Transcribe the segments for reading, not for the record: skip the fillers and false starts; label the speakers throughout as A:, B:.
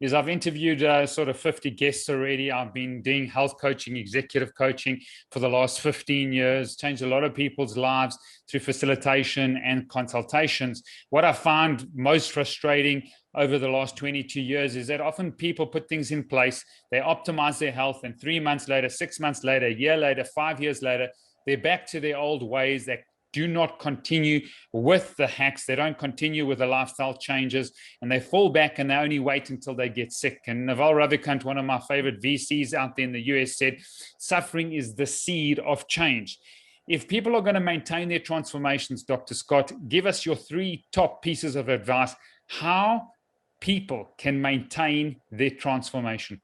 A: is I've interviewed sort of 50 guests already. I've been doing health coaching, executive coaching for the last 15 years, changed a lot of people's lives through facilitation and consultations. What I found most frustrating over the last 22 years is that often people put things in place, they optimize their health, and 3 months later, 6 months later, a year later, 5 years later, they're back to their old ways. They do not continue with the hacks. They don't continue with the lifestyle changes, and they fall back and they only wait until they get sick. And Naval Ravikant, one of my favorite VCs out there in the US, said, suffering is the seed of change. If people are going to maintain their transformations, Dr. Scott, give us your 3 top pieces of advice how people can maintain their transformation.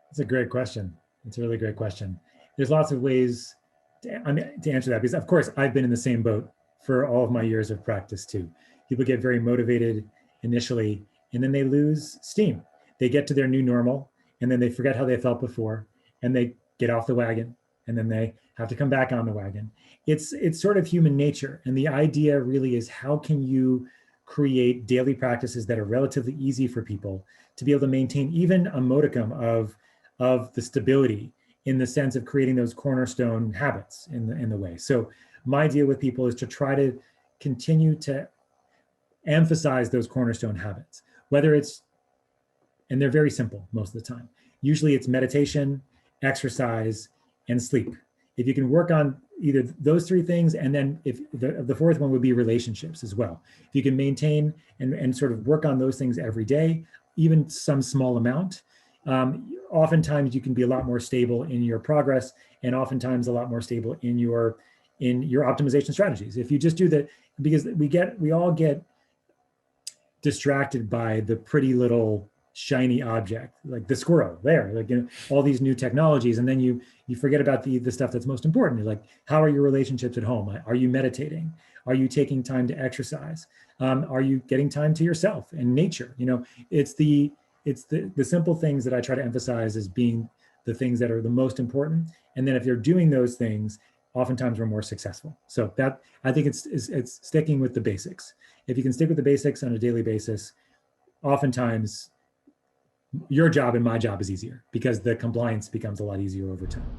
B: That's a great question. It's a really great question. There's lots of ways to answer that, because of course I've been in the same boat for all of my years of practice too. People get very motivated initially and then they lose steam. They get to their new normal and then they forget how they felt before and they get off the wagon and then they have to come back on the wagon. It's sort of human nature. And the idea really is, how can you create daily practices that are relatively easy for people to be able to maintain even a modicum of the stability, in the sense of creating those cornerstone habits in the way. So my deal with people is to try to continue to emphasize those cornerstone habits, whether it's, and they're very simple most of the time. Usually it's meditation, exercise, and sleep. If you can work on either those 3 things, and then if the 4th one would be relationships as well. If you can maintain and sort of work on those things every day, even some small amount, oftentimes you can be a lot more stable in your progress, and oftentimes a lot more stable in your optimization strategies. If you just do that, because we all get distracted by the pretty little shiny object, like the squirrel there, like, all these new technologies, and then you forget about the stuff that's most important. You're like, how are your relationships at home? Are you meditating? Are you taking time to exercise? Are you getting time to yourself and nature? It's the simple things that I try to emphasize as being the things that are the most important. And then if you're doing those things, oftentimes we're more successful. So that, I think it's sticking with the basics. If you can stick with the basics on a daily basis, oftentimes your job and my job is easier, because the compliance becomes a lot easier over time.